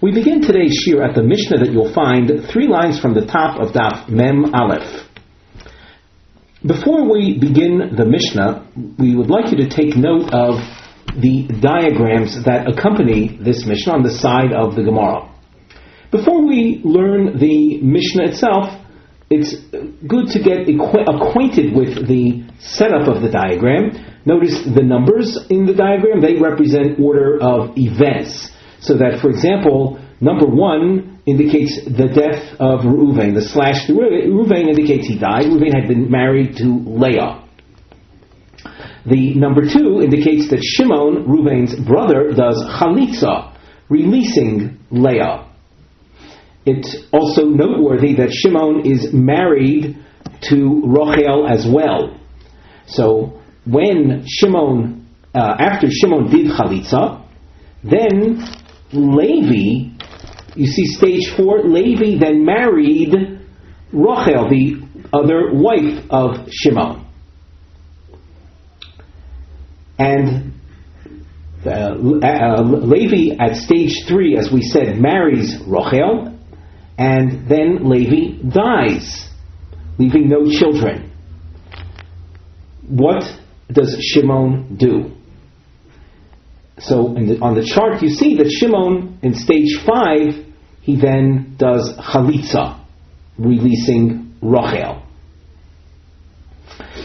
We begin today's shir at the Mishnah that you'll find 3 lines from the top of Daf Mem Aleph. Before we begin the Mishnah, we would like you to take note of the diagrams that accompany this Mishnah on the side of the Gemara. Before we learn the Mishnah itself, it's good to get acquainted with the setup of the diagram. Notice the numbers in the diagram, they represent order of events. So that, for example, number 1 indicates the death of Reuven. The slash through Reuven indicates he died. Reuven had been married to Leah. The number 2 indicates that Shimon, Reuven's brother, does chalitza, releasing Leah. It's also noteworthy that Shimon is married to Rachel as well. So when Shimon, after Shimon did chalitza, then Levi, you see stage 4, Levi then married Rachel, the other wife of Shimon. And Levi at stage 3, as we said, marries Rachel, and then Levi dies, leaving no children. What does Shimon do? So on the chart you see that Shimon in stage 5, he then does chalitza, releasing Rachel.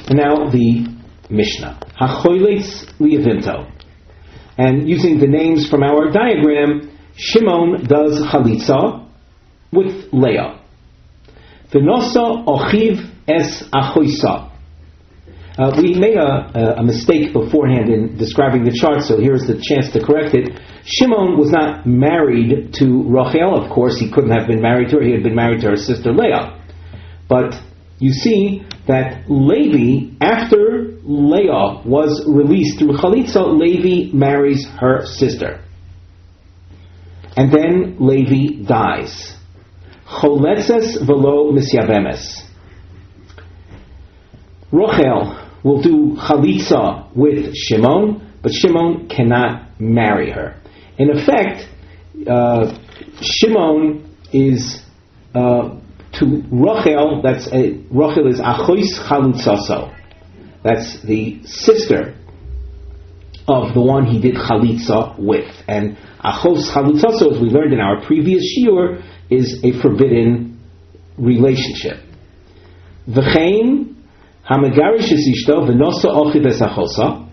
And now the Mishnah. HaChoileitz liyavinto. And using the names from our diagram, Shimon does chalitza with Leah. V'nosa ochiv es achoisa. We made a mistake beforehand in describing the chart, so here's the chance to correct it. Shimon was not married to Rachel. Of course, he couldn't have been married to her. He had been married to her sister Leah. But you see that Levi, after Leah was released through Chalitza, Levi marries her sister. And then Levi dies. Choletzes velo misyavemes. Rachel will do chalitza with Shimon, but Shimon cannot marry her. In effect, Shimon is to Rachel. Rachel is achois chalutzaso. That's the sister of the one he did chalitza with. And achos chalutzaso, as we learned in our previous shiur, is a forbidden relationship. V'chein hamegarish es ishto v'nosa ochiv es achosa.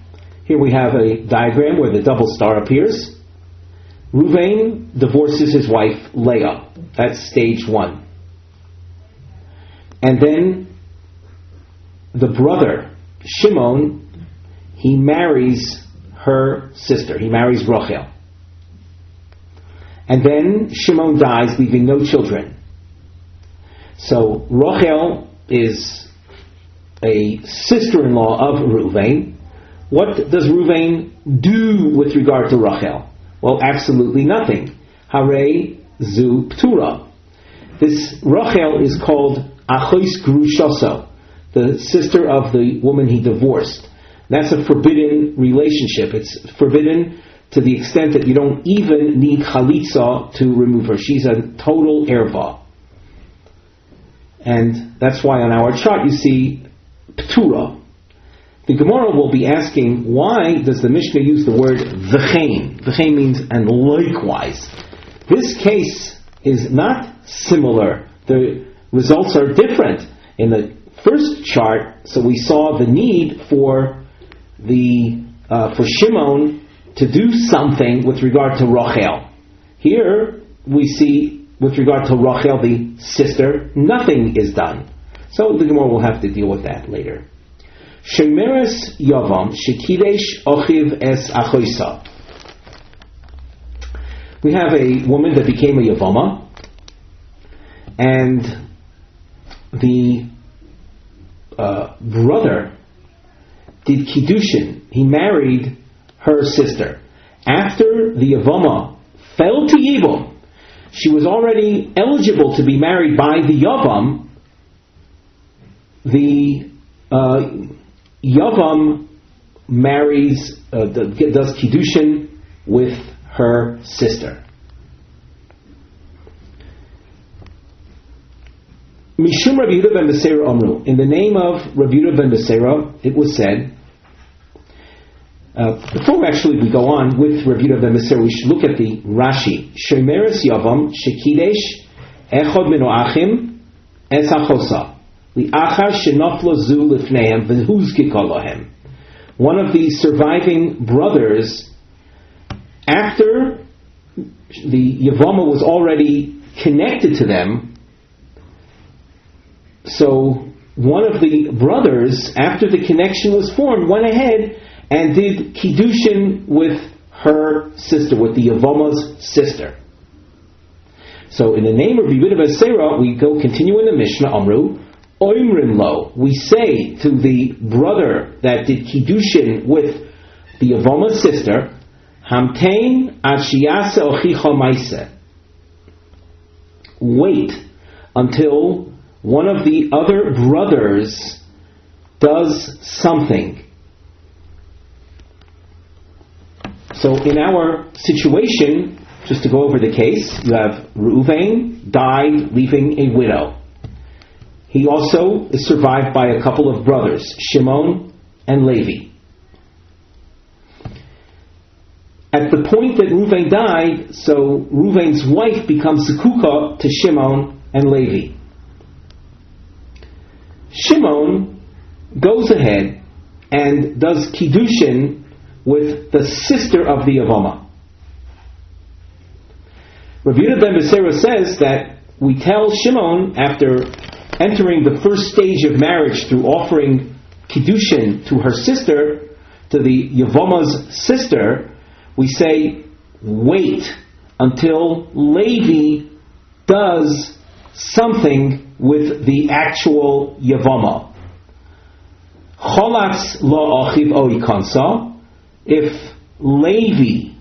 Here we have a diagram where the double star appears. Reuven divorces his wife Leah. That's stage 1. And then the brother Shimon, he marries her sister. He marries Rachel. And then Shimon dies, leaving no children. So Rachel is a sister-in-law of Reuven. What does Reuven do with regard to Rachel? Well, absolutely nothing. Hare zu ptura. This Rachel is called achois grushoso, the sister of the woman he divorced. That's a forbidden relationship. It's forbidden to the extent that you don't even need chalitza to remove her. She's a total erva. And that's why on our chart you see ptura. The Gemara will be asking, why does the Mishnah use the word v'chein? V'chein means and likewise. This case is not similar. The results are different. In the first chart, so we saw the need for Shimon to do something with regard to Rachel. Here we see, with regard to Rachel, the sister, nothing is done. So the Gemara will have to deal with that later. Shemeres Yavam shekidesh ochiv es achoisa. We have a woman that became a Yevama, and the brother did kiddushin. He married her sister. After the Yevama fell to Yibum, she was already eligible to be married by the Yavam. The Yavam marries, does kiddushin with her sister. Mishum Rabbi Yehuda ben Beseira Amru. In the name of Rabbi Yehuda ben Beseira, it was said. Before we go on with Rabbi Yehuda ben Beseira, we should look at the Rashi. Shomeres Yavam Shekidesh Echod Mino Achim Es Achosa Li'achar Shenoflo Zu Lifneim V'Huzkika Lahem. One of the surviving brothers, after the Yevama was already connected to them, so one of the brothers, after the connection was formed, went ahead and did kiddushin with her sister, with the Yevama's sister. So in the name of Rabbi Yehuda ben Beseira, we continue in the Mishnah, Amru, Oimrim lo, we say to the brother that did kiddushin with the Yevama's sister, Hamtein ad sheyase ochicha maaseh. Wait until one of the other brothers does something. So in our situation, just to go over the case, you have Reuven died leaving a widow. He also is survived by a couple of brothers, Shimon and Levi. At the point that Reuven died, so Reuven's wife becomes Zekuka to Shimon and Levi. Shimon goes ahead and does kiddushin with the sister of the Yevama. Rabbi Yehuda ben Beseira says that we tell Shimon, after entering the first stage of marriage through offering kiddushin to her sister, to the Yevama's sister, we say, wait until Levi does something with the actual Yevama. Cholatz lo achiv oikansa. If Levi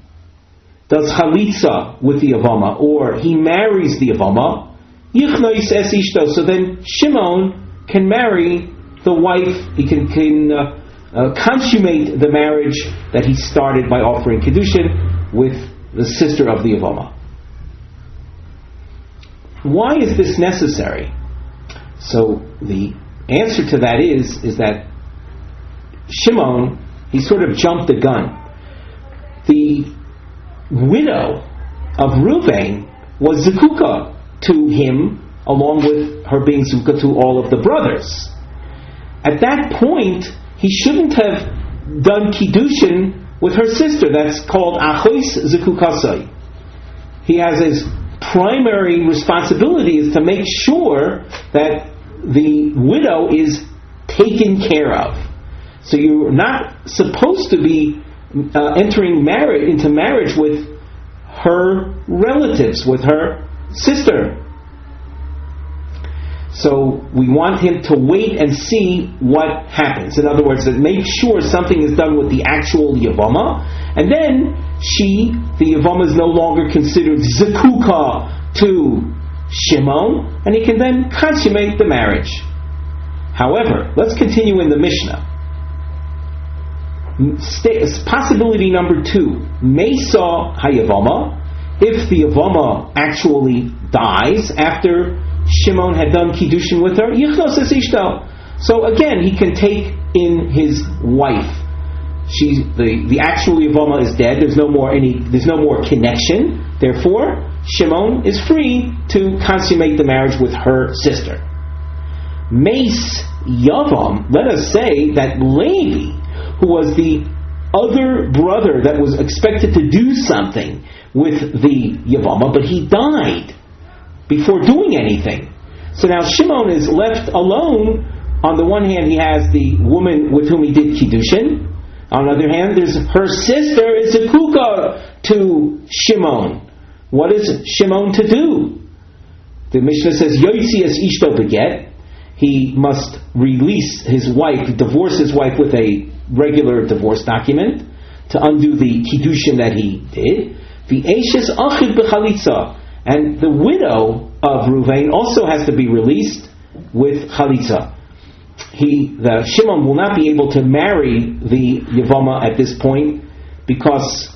does chalitza with the Yevama, or he marries the Yevama, yichnois es ishto, so then Shimon can marry the wife, he can consummate the marriage that he started by offering kiddushin with the sister of the Yevama. Why is this necessary? So the answer to that is that Shimon, he sort of jumped the gun. The widow of Reuven was Zekuka to him, along with her being Zekuka to all of the brothers. At that point, he shouldn't have done kiddushin with her sister. That's called Achois Zekukasai. He has his primary responsibility is to make sure that the widow is taken care of. So you're not supposed to be entering into marriage with her relatives, with her sister. So we want him to wait and see what happens. In other words, that make sure something is done with the actual Yevama, and then the Yevama is no longer considered Zekuka to Shimon, and he can then consummate the marriage. However, let's continue in the Mishnah. Possibility number 2, Mesa HaYevama, if the Yevama actually dies after Shimon had done kiddushin with her, yichnos es ishto. So again, he can take in his wife. The actual Yevama is dead. There's no more connection. Therefore, Shimon is free to consummate the marriage with her sister. Meis Yavam, let us say that Levi, who was the other brother that was expected to do something with the Yevama, but he died before doing anything. So now Shimon is left alone. On the one hand, he has the woman with whom he did kiddushin. On the other hand, there's her sister is a kuka to Shimon. What is Shimon to do? The Mishnah says, Yoitzi es ishto beget. He must release his wife, divorce his wife with a regular divorce document to undo the kiddushin that he did. The Eishes achiv b'chalitza. And the widow of Reuven also has to be released with chalitza. The Shimon will not be able to marry the Yevama at this point because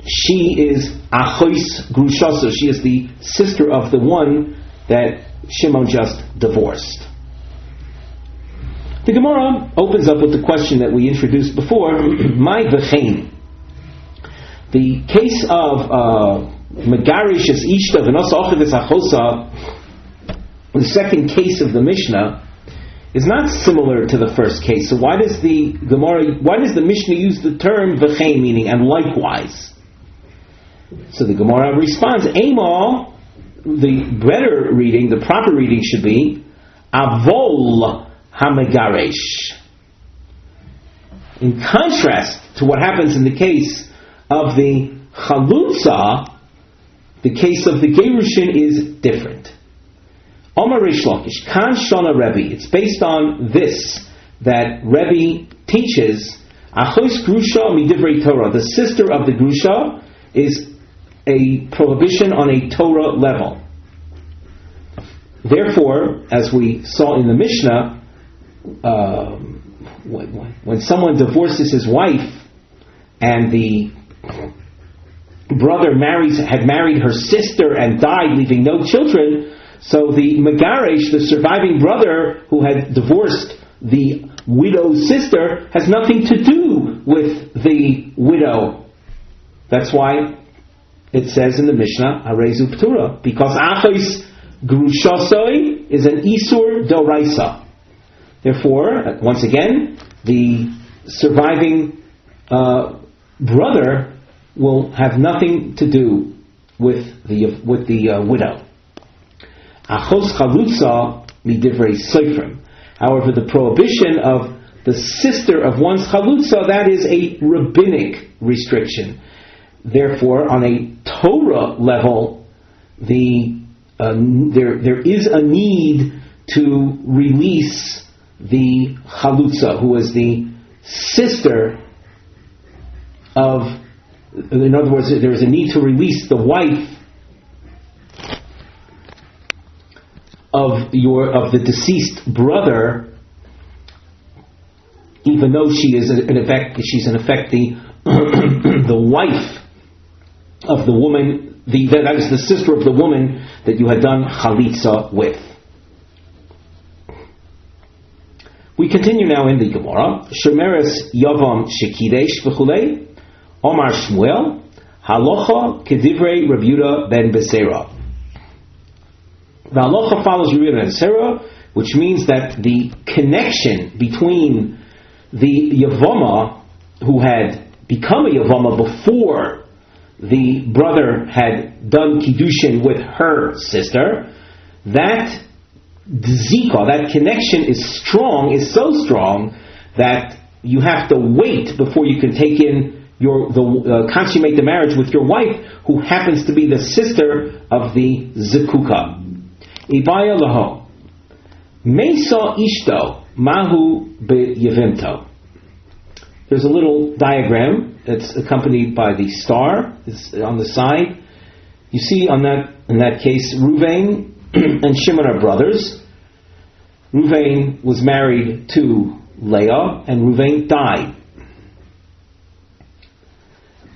she is achois grushaso. She is the sister of the one that Shimon just divorced. The Gemara opens up with the question that we introduced before, my v'chein. The case of Megarish es ishta v'nos ochiv es achosa, the second case of the Mishnah, is not similar to the first case. So why does the Mishnah use the term v'chein, meaning and likewise? So the Gemara responds, Ema, the better reading, the proper reading should be avol hamegaresh. In contrast to what happens in the case of the chalutza, the case of the gerushin is different. Omar Reish Lakish, Kan Shona Rebbe. It's based on this that Rebbe teaches Achos Grusha Midivrei Torah. The sister of the Grusha is a prohibition on a Torah level. Therefore, as we saw in the Mishnah, when someone divorces his wife and the brother had married her sister and died, leaving no children, so the Megaresh, the surviving brother who had divorced the widow's sister, has nothing to do with the widow. That's why it says in the Mishnah, Arezu Ptura, because Achos Grushasoi is an Isur Doraisa. Therefore, once again, the surviving brother will have nothing to do with the widow. Achos chalutza midivrei soifrim. However, the prohibition of the sister of one's chalutza, that is a rabbinic restriction. Therefore, on a Torah level, there is a need to release the chalutza, who is the sister of. In other words, there is a need to release the wife of the deceased brother, even though she's in effect the wife of the woman, that is the sister of the woman that you had done chalitza with. We continue now in the Gemara. Shemeres Yavam Shekidesh v'chulei Omar Shmuel Halacha Kedivrei Rav Yehuda ben Beseira. The halacha follows Rav Yehuda ben Beseira, which means that the connection between the Yevama, who had become a Yevama before the brother had done Kiddushin with her sister, that zika, that connection is so strong that you have to wait before you can take in consummate the marriage with your wife, who happens to be the sister of the Zekuka. Ibaya laho. Mesa ishto mahu beyevimto. There's a little diagram that's accompanied by the star. It's on the side. You see in that case, Ruvain and Shimon are brothers. Ruvain was married to Leah, and Ruvain died.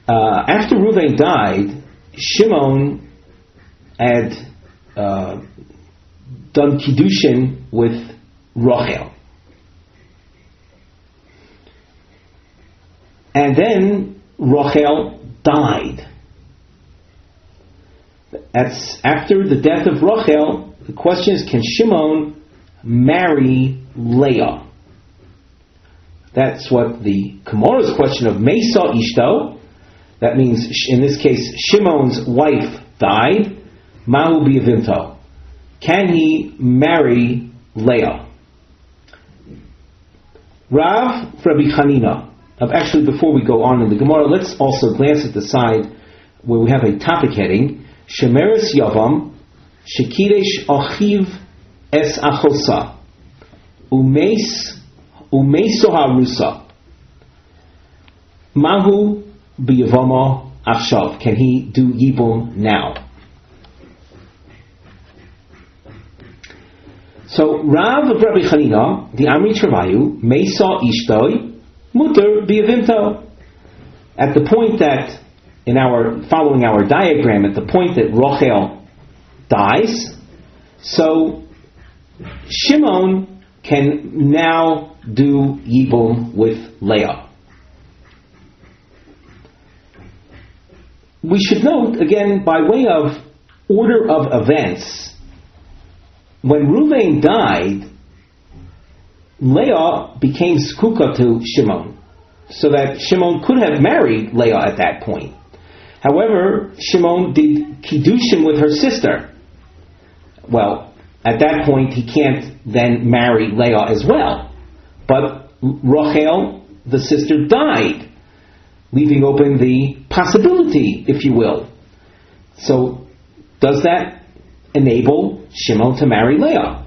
After Ruvain died, Shimon had done Kiddushin with Rachel. And then Rachel died. That's after the death of Rachel. The question is, can Shimon marry Leah? That's what the Gemara's question of Mesa Ishto. That means, in this case, Shimon's wife died. Mahu bi'avinto. Can he marry Leah? Rav Rabbi Chanina. Actually, before we go on in the Gemara, let's also glance at the side where we have a topic heading. Shemeres Yavam Shekidesh Achiv Es Achosa Umeso Harusa Mahu B'Yavama Achshav. Can he do Yibum now? So Rav of Rabbi Chanina, the Amri Travayu, Mesa Ishtoi Muter B'Yavimto. At the point that following our diagram, at the point that Rachel dies, So Shimon can now do Yibum with Leah. We should note, again, by way of order of events, when Reuven died, Leah became skuka to Shimon, so that Shimon could have married Leah at that point. However, Shimon did kiddushin with her sister. Well, at that point, he can't then marry Leah as well. But Rachel, the sister, died, leaving open the possibility, if you will. So, does that enable Shimon to marry Leah?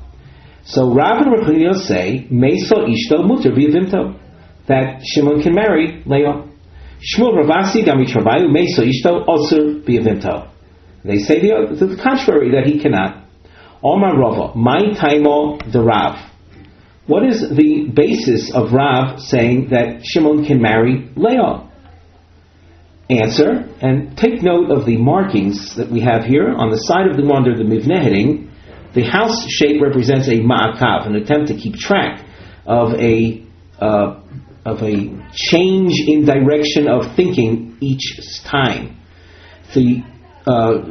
So, Rav and Rav Hillel say, Meisa ishto muter v'yavimto, that Shimon can marry Leah. Shmuel Ravasi Gamitravayu Meisa ishto osur v'yavimto. They say the contrary, that he cannot. Omar Rava, my taimo the Rav. What is the basis of Rav saying that Shimon can marry Leah? Answer, and take note of the markings that we have here on the side of the under the mivneh heading. The house shape represents a ma'akav, an attempt to keep track of a change in direction of thinking each time. The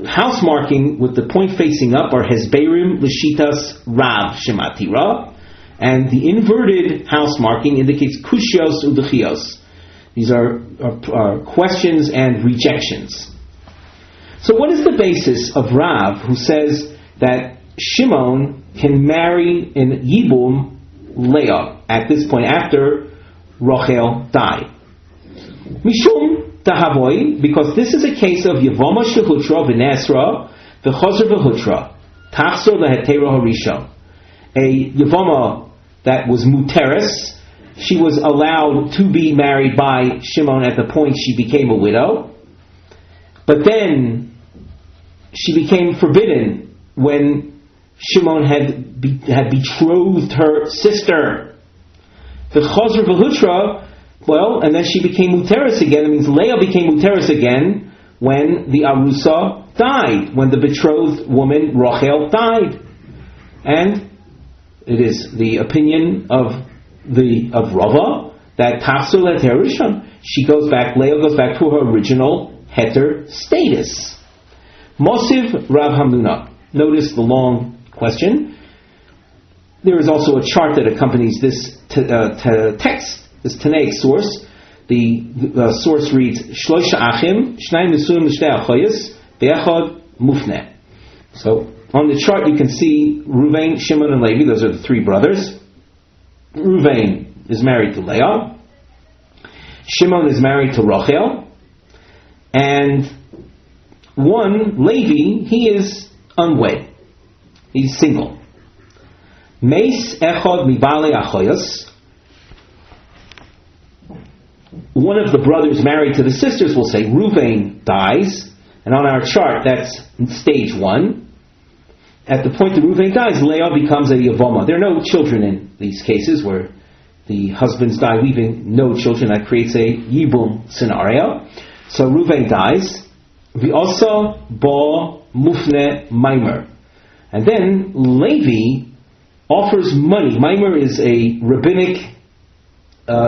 house marking with the point facing up are Hezberim L'shitas Rav Shematira, and the inverted house marking indicates Kushios Udechios. These are questions and rejections. So what is the basis of Rav, who says that Shimon can marry in Yibum Leah at this point after Rachel died? Mishum Tahavoi, because this is a case of Yevamos Shehutra v'Nesra v'Chazar v'Hutra Tachzor lehetera harishon. A Yevama that was muteris, she was allowed to be married by Shimon at the point she became a widow, but then she became forbidden when Shimon had betrothed her sister. The Chazar v'Hutra, well, and then she became muteris again. It means Leah became muteris again when the Arusa died, when the betrothed woman Rachel died. And it is the opinion of Rava that Tachzor leheter rishon, Leah goes back to her original heter status. Mosiv Rav Hamnuna. Notice the long question. There is also a chart that accompanies this text, this Tanaic source. The source reads, Shloisha Achim, Shnayim Nesuim L'shtei Achoyos, Be'echad Mufneh. So, on the chart you can see Reuven, Shimon, and Levi. Those are the three brothers. Reuven is married to Leah. Shimon is married to Rachel. And one, Levi, he is unwed. He's single. Meis echad mibale achoyos. One of the brothers married to the sisters, will say Reuven dies, and on our chart that's stage 1. At the point that Reuven dies, Leah becomes a Yevama. There are no children in these cases where the husbands die leaving no children. That creates a Yibum scenario. So Reuven dies. V'osa ba mufne maimer. And then Levi offers money. Maimer is a rabbinic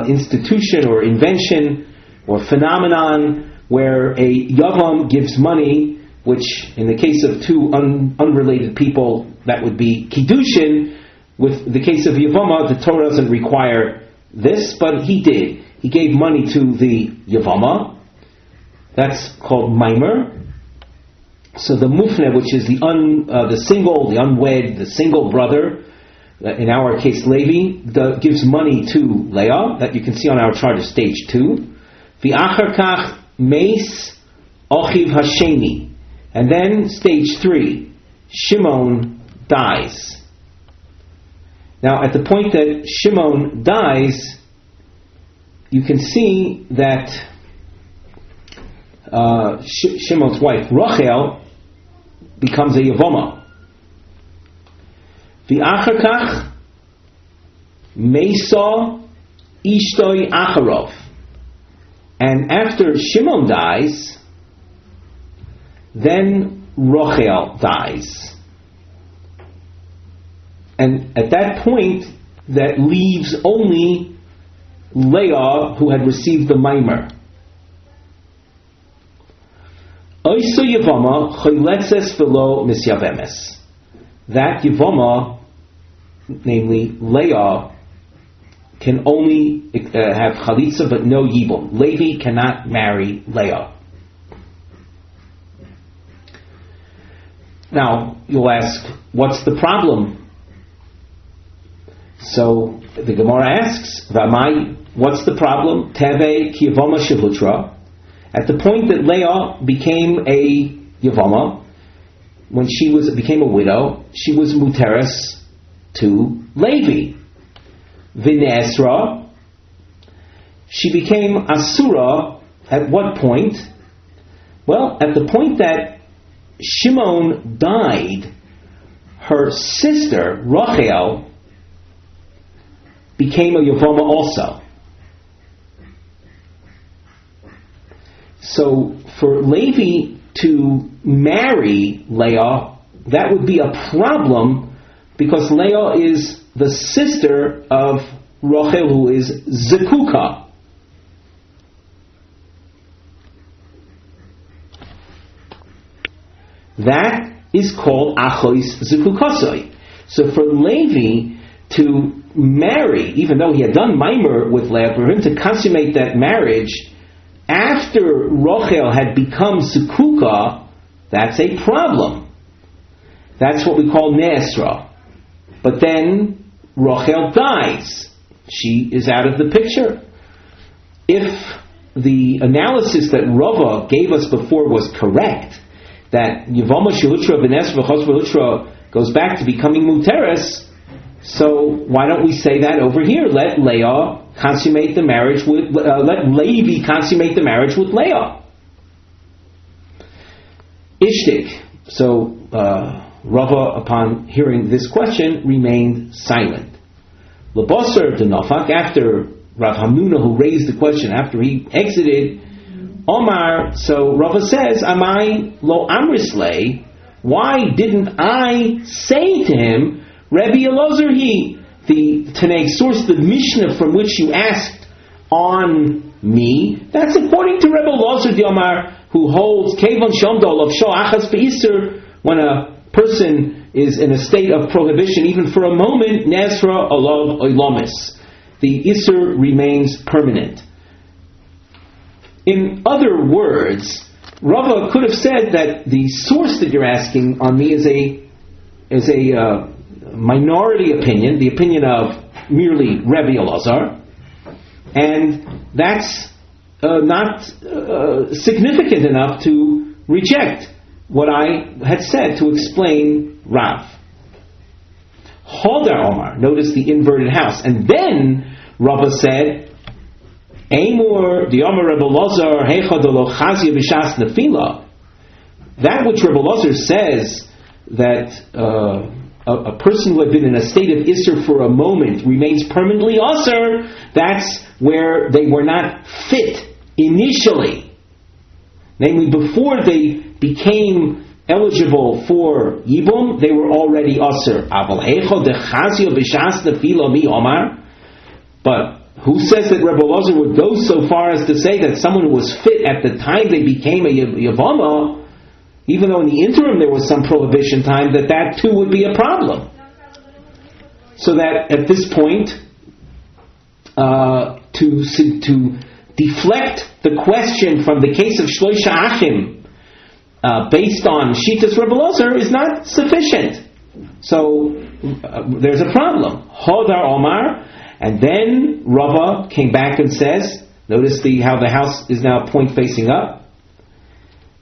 institution or invention or phenomenon where a Yavam gives money, which in the case of two unrelated people, that would be Kiddushin. With the case of Yevama, the Torah doesn't require this, but he did. He gave money to the Yevama. That's called Maimer. So the Mufne, which is the single, the unwed, the single brother, in our case Levi, gives money to Leah, that you can see on our chart as stage 2. V'achar kach meis ochiv hasheni. And then stage 3, Shimon dies. Now at the point that Shimon dies, you can see that Shimon's wife Rachel becomes a Yevama. V'achar kach meisa ishtoi acharov. And after Shimon dies, then Rachel dies. And at that point, that leaves only Leah, who had received the Maimer. Oiso Yevama choletzes velo misyavemes. That Yevama, namely Leah, can only have chalitza but no yibum. Levi cannot marry Leah. Now, you'll ask, what's the problem? So, the Gemara asks, Vamai, what's the problem? Teve ki Yevama shehutra. At the point that Leah became a Yevama, when she became a widow, she was muteres to Levi. V'ne'esra, she became asura at what point? Well, at the point that Shimon died, her sister Rachel became a Yevama also. So for Levi to marry Leah, that would be a problem, because Leah is the sister of Rachel, who is Zekuka. That is called Achois Zekukasoi. So for Levi to marry, even though he had done Maimer with Leah, for him to consummate that marriage after Rachel had become Zekuka, that's a problem. That's what we call Ne'esra. But then Rachel dies. She is out of the picture. If the analysis that Rava gave us before was correct, that Yevama Shehutra V'Nesra V'Chos V'Hutra goes back to becoming Muteres, so why don't we say that over here? Let Leah consummate the marriage with, let Levi consummate the marriage with Leah. Ishtik. So Rava, upon hearing this question, remained silent. Lebasar Denafak, after Rav Hamnuna, who raised the question, after he exited, Omar, so Rava says, Amai lo amrislei, why didn't I say to him, Rabbi Elazar he, the Tanakh source, the Mishnah from which you asked on me, that's according to Rabbi Elazar the Omar, who holds Kevon Shomdol of Shah Achas Be'isr, when a person is in a state of prohibition, even for a moment, Nezra Olav Oilamis, the Isser remains permanent. In other words, Rava could have said that the source that you're asking on me is a minority opinion, the opinion of merely Rabbi Elazar, and that's not significant enough to reject what I had said to explain Rav. Hodar Omar, notice the inverted house. And then Rava said, Amor the Omar Rebbe Elazar Heicha de lo Chazia b'shas nefila. That which Rebbe Elazar says, that a person who had been in a state of Isser for a moment remains permanently Asr, that's where they were not fit initially. Namely, before they became eligible for Yibum, they were already Asr. But who says that Rebbe Elazar would go so far as to say that someone who was fit at the time they became a Yevama, even though in the interim there was some prohibition time, that too would be a problem? So that at this point, to deflect the question from the case of Shloisha Achim based on Shitas Rebbe Elazar is not sufficient. So there's a problem. Hodar Omar, and then Rava came back and says, notice how the house is now point facing up.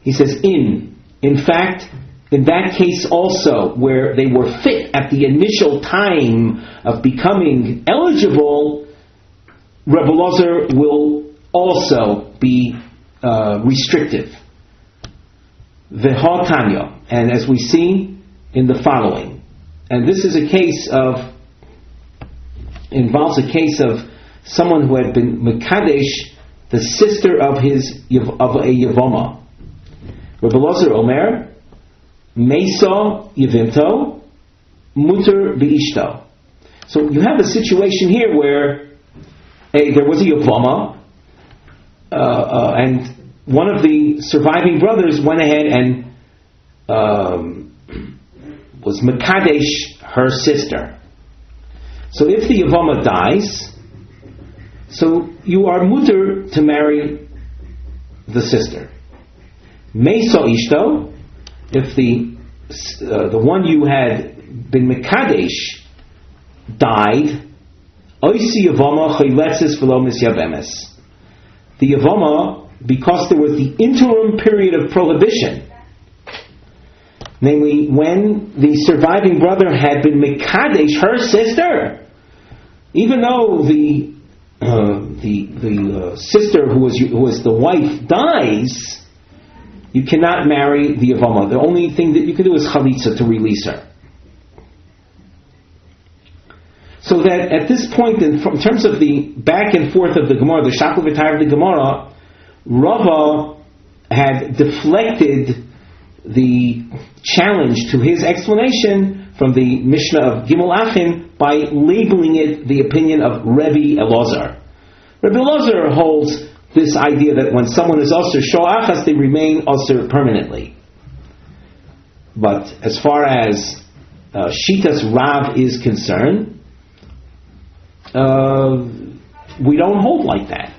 He says, in fact, in that case also, where they were fit at the initial time of becoming eligible, Rebbe Elazar will also be restrictive. V'ha Tanya, and as we see in the following, and this is involves a case of someone who had been Mekadesh, the sister of a Yevama. Rebbe Elazar Omer, Mesa Yevimto, muter biishto. So you have a situation here where there was a Yevama, and one of the surviving brothers went ahead and was Mekadesh her sister. So if the Yevama dies, so you are muter to marry the sister. Meisa ishto, if the one you had been Mekadesh died, oisi Yevama chayletzis v'lo misyavemes. The Yevama, because there was the interim period of prohibition, namely when the surviving brother had been Mekadesh her sister, even though the sister who was the wife dies, you cannot marry the Yevama. The only thing that you can do is chalitza, to release her. So that at this point, in terms of the back and forth of the Gemara, the Shakla V'Tayr of the Gemara, Rava had deflected the challenge to his explanation from the Mishnah of Gimel Achim by labeling it the opinion of Rebbe Elazar. Rebbe Elazar holds this idea that when someone is Asur Sho'achas, they remain Asur permanently. But as far as Shitas Rav is concerned, we don't hold like that.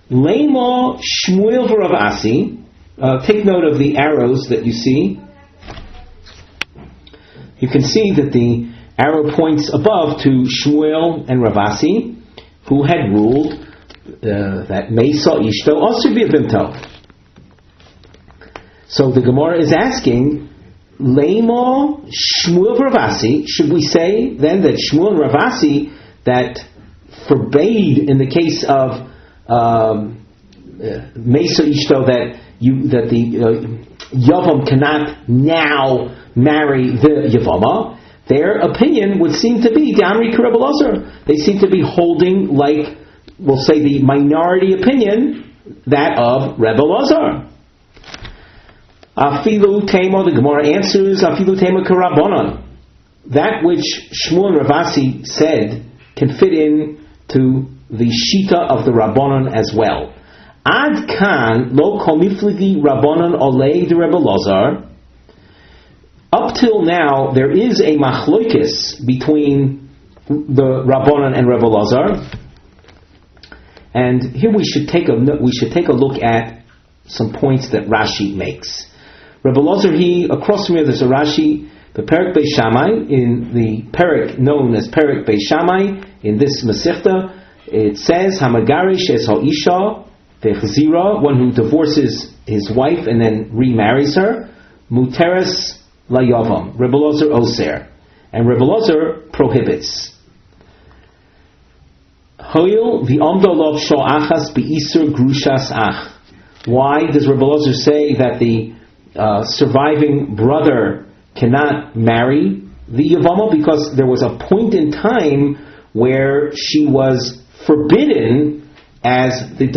Leima Shmuel v'Rav Asi. Take note of the arrows that you see. You can see that the arrow points above to Shmuel and Rav Asi, who had ruled that Meisa Ishto Asur B'Yevimto. So the Gemara is asking, Leima Shmuel v'Rav Asi. Should we say then that Shmuel and Rav Asi that forbade in the case of Meisa Ishto that the Yavam cannot now marry the Yevama, their opinion would seem to be Damri Rebbe Elazar. They seem to be holding, like, we'll say, the minority opinion, that of Rebbe Elazar. Afilu Tema, the Gemara answers, Afilu Tema Karabonon. That which Shmuel and Rav Asi said can fit in to the Shita of the Rabbanon as well. Ad kan lo kol mifligi Rabbanon olei de Rebbe Elazar. Up till now, there is a machloikis between the Rabbanon and Rebbe Elazar, and here we should take a look at some points that Rashi makes. Rebbe Elazar, across from here, there's a Rashi, the Perek Beis Shammai, in the Perek known as Perek Beis Shammai, in this Masechta, it says, Hamagarish es ha'isha v'chzira, one who divorces his wife and then remarries her, muteres layavam, Rebbe Elazar oser, and Rebbe Elazar prohibits. Hoyil v'amdolov sho'achas be'isur grushas ach. Why does Rebbe Elazar say that the surviving brother cannot marry the Yevama? Because there was a point in time where she was forbidden as the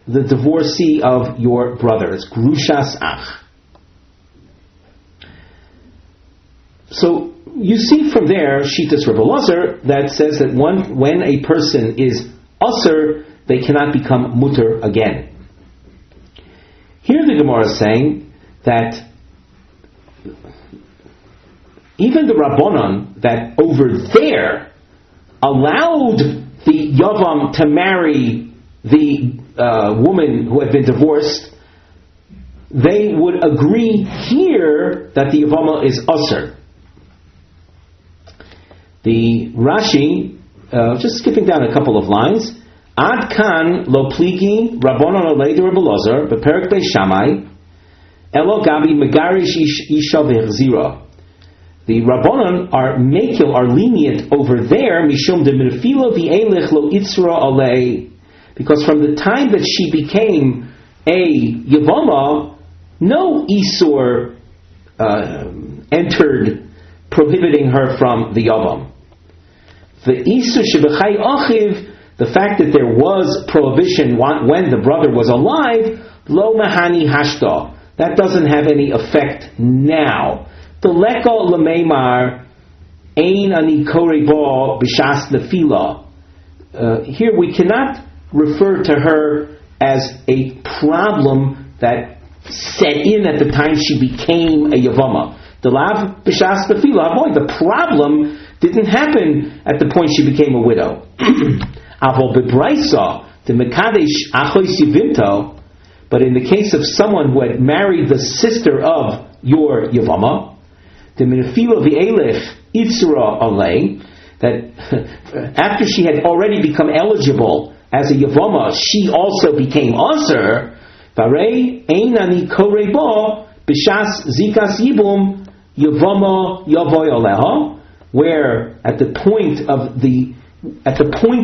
divorcee of your brother. It's grushas ach. So you see from there, Shitas Rebbe Elazar, that says that when a person is asur, they cannot become muter again. Here the Gemara is saying that even the Rabbanon that over there allowed the Yavam to marry the woman who had been divorced, they would agree here that the Yevama is asur. The Rashi, just skipping down a couple of lines, Ad kan lo pligi Rabbanon olei de Rebbe Elazar beperek Beis Shammai elo gabi megarish isha v'chzira. The Rabbanon are lenient over there, mishum de minfila v'elech lo itzra olei, because from the time that she became a Yevama, no isur entered prohibiting her from the Yavam. The isur shebechai achiv, the fact that there was prohibition when the brother was alive, lo mahani hashta, that doesn't have any effect now. The leko lemeimar ein ani korei bo b'shas nefila. Here we cannot refer to her as a problem that set in at the time she became a Yevama. The lav b'shas nefila, boy, the problem didn't happen at the point she became a widow. Avol bebraisa the mekadesh achois yivimto. But in the case of someone who had married the sister of your Yevama, the minafila v'elef itzra alei, that after she had already become eligible as a Yevama, she also became aser. Varei einani korei bo b'shas zikas yibum Yevama yavoy aleha, where at the point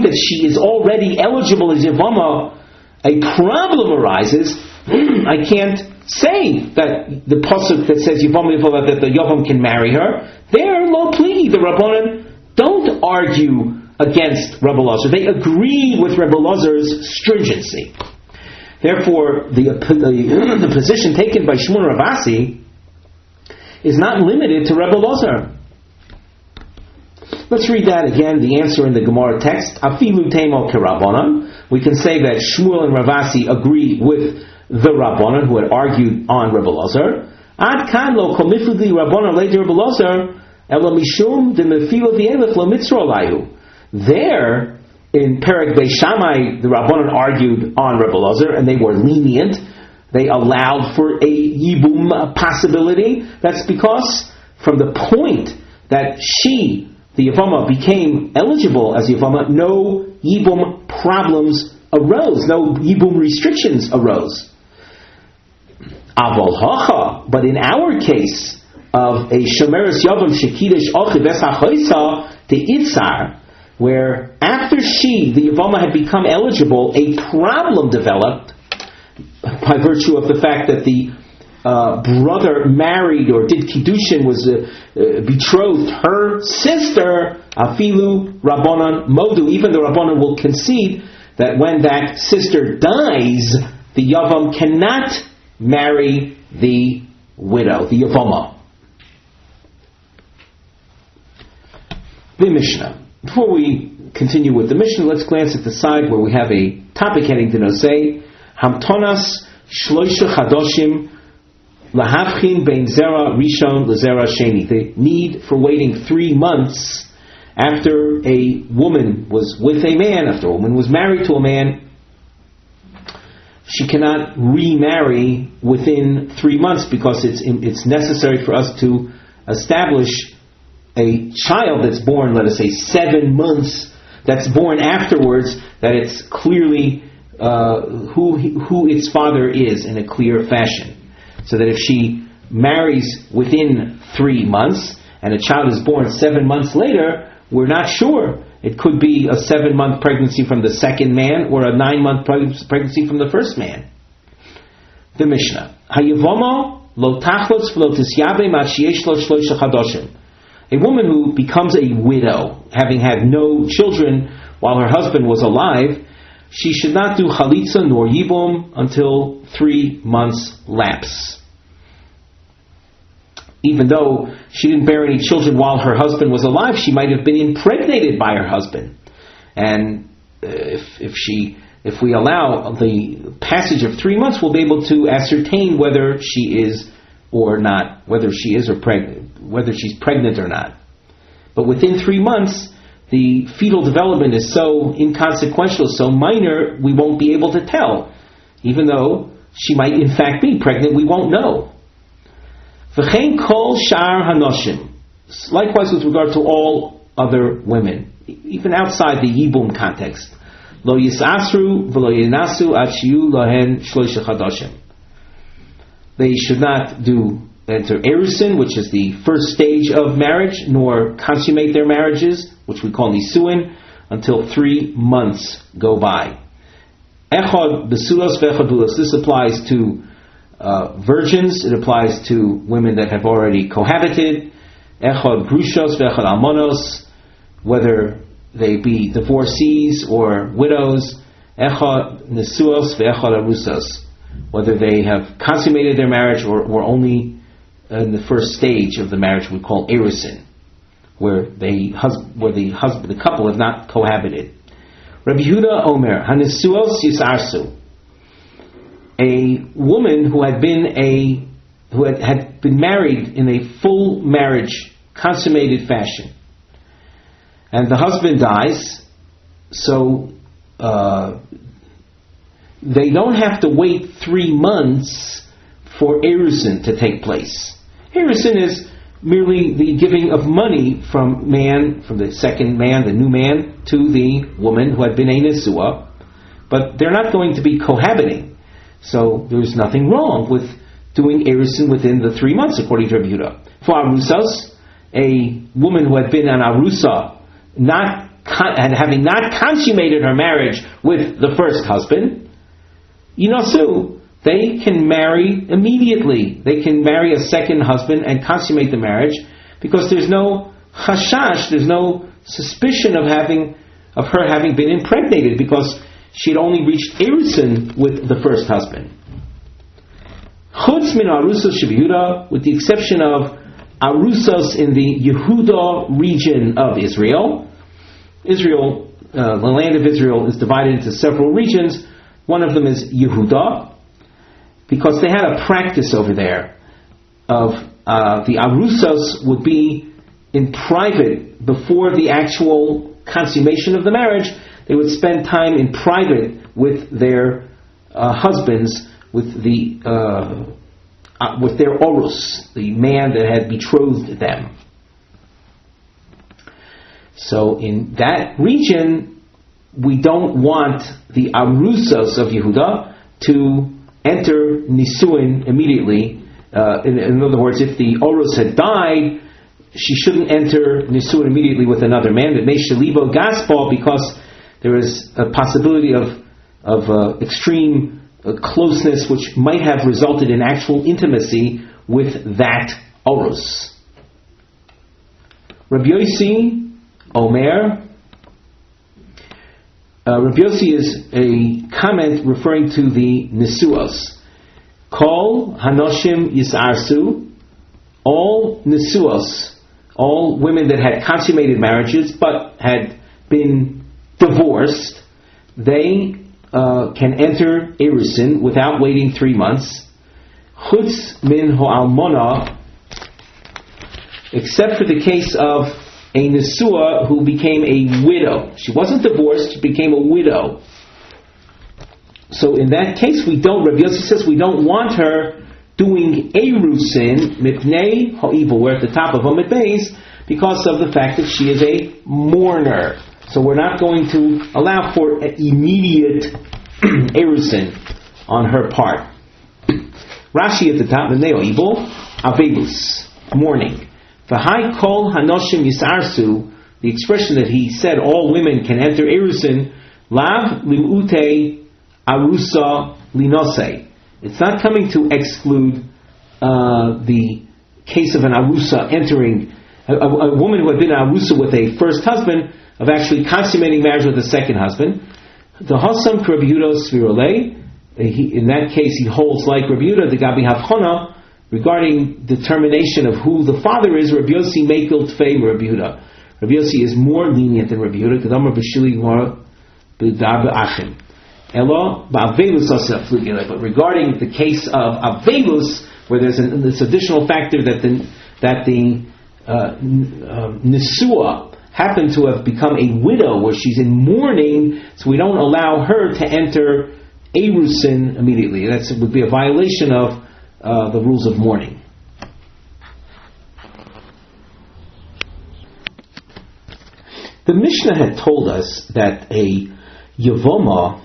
that she is already eligible as Yevama, a problem arises. I can't say that the pasuk that says Yevama that the Yavam can marry her. There, lo pli, the Rabbanan don't argue against Rebbe Elazar. They agree with Rebbe Elazar's stringency. Therefore, the position taken by Shmuel Ravasi is not limited to Rebbe Elazar. Let's read that again, the answer in the Gemara text. Afilu temo kerabanan. We can say that Shmuel and Ravasi agree with the Rabbanan who had argued on Rebbe Elazar. Ad kan lo komifudi Rabbanan later Rebbe Elazar elo mishum de mefilo v'elef lo mitzro layu. There, in Perek Beis Shammai, the Rabbanan argued on Rebbe Elazar, and they were lenient. They allowed for a yibum possibility. That's because from the point that she, the Yevama, became eligible as Yevama, no yibum problems arose, no yibum restrictions arose. Avol hacha, but in our case of a shomeres yavam shekidesh ochi ves hachoisa te itzar, where after she, the Yevama, had become eligible, a problem developed by virtue of the fact that the brother married or did kiddushin, was betrothed her sister, afilu rabbanan modu. Even the Rabbanan will concede that when that sister dies, the Yavam cannot marry the widow, the Yevama. The Mishnah. Before we continue with the Mishnah, let's glance at the side where we have a topic heading to say Hamtonas Shloisha Chadoshim Lahavchin Bein Zera Rishon Lezera Sheni. The need for waiting 3 months after a woman was with a man, after a woman was married to a man. She cannot remarry within 3 months because it's necessary for us to establish a child that's born, let us say, 7 months, that's born afterwards, that it's clearly who its father is in a clear fashion. So that if she marries within 3 months and a child is born 7 months later, we're not sure. It could be a 7-month pregnancy from the second man or a 9-month pregnancy from the first man. The Mishnah. Hayevama lo tachlos v'lo tisyabe ma sheyesh lo shloisha chadoshim. A woman who becomes a widow, having had no children while her husband was alive, she should not do chalitza nor yibum until 3 months lapse. Even though she didn't bear any children while her husband was alive, she might have been impregnated by her husband. And if we allow the passage of 3 months, we'll be able to ascertain whether she is or not, whether she's pregnant or not. But within 3 months, the fetal development is so inconsequential, so minor, we won't be able to tell. Even though she might in fact be pregnant, we won't know. V'chein kol shar hanoshim. Likewise with regard to all other women, even outside the yibum context. Lo yisasru v'lo yinasu ad shiyu lohen shloisha chadoshim. They should not enter erusin, which is the first stage of marriage, nor consummate their marriages, which we call nisuin, until 3 months go by. Echad besulos ve'echad bulos. This applies to virgins. It applies to women that have already cohabited. Echad grushos ve'echad almonos, whether they be divorcees or widows. Echad nesuos ve'echad arusas, whether they have consummated their marriage or only in the first stage of the marriage we call erusin, where the couple have not cohabited. Rabbi Yehuda Omer, Hanesuos Yisarsu. A woman who had been married in a full marriage, consummated fashion, and the husband dies, so they don't have to wait 3 months for erusin to take place. Erusin is merely the giving of money from the second man, the new man, to the woman who had been a nesua, but they're not going to be cohabiting. So there's nothing wrong with doing erusin within the 3 months, according to Rabbi Yehuda. For arusas, a woman who had been an arusa, having not consummated her marriage with the first husband, Yinasu, they can marry immediately. They can marry a second husband and consummate the marriage, because there's no chashash, there's no suspicion of her having been impregnated, because she had only reached erusin with the first husband. Chutz min arusas shebeYehuda, with the exception of arusas in the Yehuda region of Israel. The land of Israel is divided into several regions. One of them is Yehuda, because they had a practice over there of the arusas would be in private before the actual consummation of the marriage. They would spend time in private with their husbands, with their orus, the man that had betrothed them. So in that region, we don't want the arusas of Yehuda to enter nisuin immediately. In other words, if the orus had died, she shouldn't enter nisuin immediately with another man. It may shalibo gaspal, because there is a possibility of extreme closeness, which might have resulted in actual intimacy with that orus. Rabbi Yossi Omer. Rabbi Yossi is a comment referring to the Nisuos. Kol Hanoshim Yisarsu, all Nisuos, all women that had consummated marriages but had been divorced, they can enter erusin without waiting 3 months. Chutz min ho'almona, except for the case of a nesua who became a widow. She wasn't divorced, she became a widow. So in that case, Rabbi Yossi says we don't want her doing erusin, mipnei ha'ivul, we're at the top of Amid Beis, because of the fact that she is a mourner. So we're not going to allow for immediate erusin on her part. Rashi at the top, mipnei ha'ivul, avelus, mourning. V'hai kol hanoshim yisarsu, the expression that he said all women can enter erusin, lav limute arusa linose. It's not coming to exclude the case of an arusa entering, a woman who had been an arusa with a first husband, of actually consummating marriage with a second husband. The Hasam Rabbi Yehuda Svirole, in that case he holds like Rabbi Yehuda, the Gabi Havchona, regarding determination of who the father is. Rabbi Yossi Mekel Tfei Rabbi Yehuda. Rabbi Yossi is more lenient than Rabbi Yehuda. Kedamar b'shili Gemara b'dar b'achim. Elo ba'avelus aseh flugile. But regarding the case of avelus, where there's this additional factor that the nesua happened to have become a widow, where she's in mourning, so we don't allow her to enter erusin immediately. That would be a violation of the rules of mourning. The Mishnah had told us that a Yevamos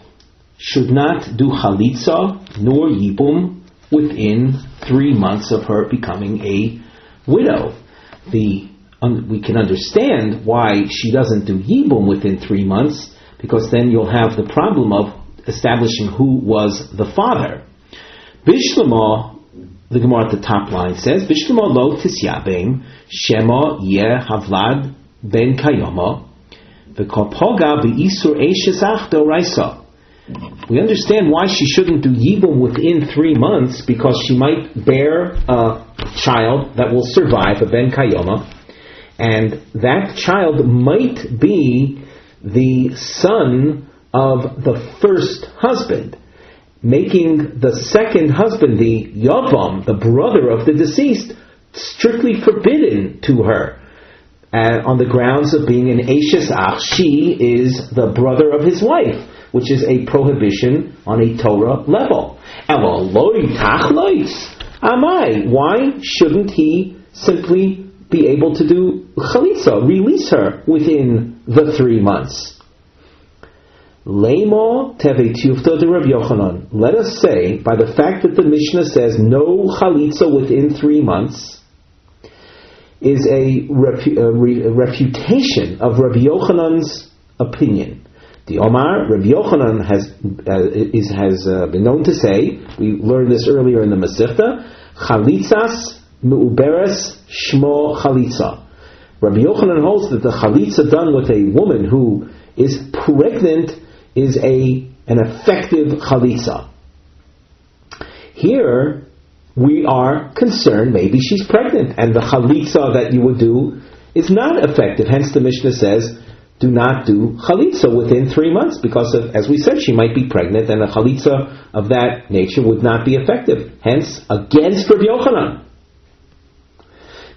should not do chalitza nor yibum within 3 months of her becoming a widow. We can understand why she doesn't do yibum within 3 months, because then you'll have the problem of establishing who was the father. Bishlama, the Gemara at the top line says, Bishlama lo tisyabim shema yeh havlad ben kayoma v'kopoga b'isur eishesach doraisa. We understand why she shouldn't do Yibum within 3 months, because she might bear a child that will survive, a Ben Kayoma, and that child might be the son of the first husband, making the second husband, the Yavam, the brother of the deceased, strictly forbidden to her, on the grounds of being an Eishes Ach. She is the brother of his wife, which is a prohibition on a Torah level. Why shouldn't he simply be able to do chalitza, release her within the 3 months? Leimo teve tiyufta de Rav Yochanan. Let us say, by the fact that the Mishnah says no chalitza within 3 months, is a refutation of Rav Yochanan's opinion. The Omar, Rav Yochanan has been known to say, we learned this earlier in the Masechta, chalitzas meuberes shmo chalitza. Rabbi Yochanan holds that the chalitza done with a woman who is pregnant is an effective chalitza. Here, we are concerned maybe she's pregnant, and the chalitza that you would do is not effective. Hence the Mishnah says, do not do chalitza within 3 months, because of, as we said, she might be pregnant, and a chalitza of that nature would not be effective. Hence, against Rabbi Yochanan.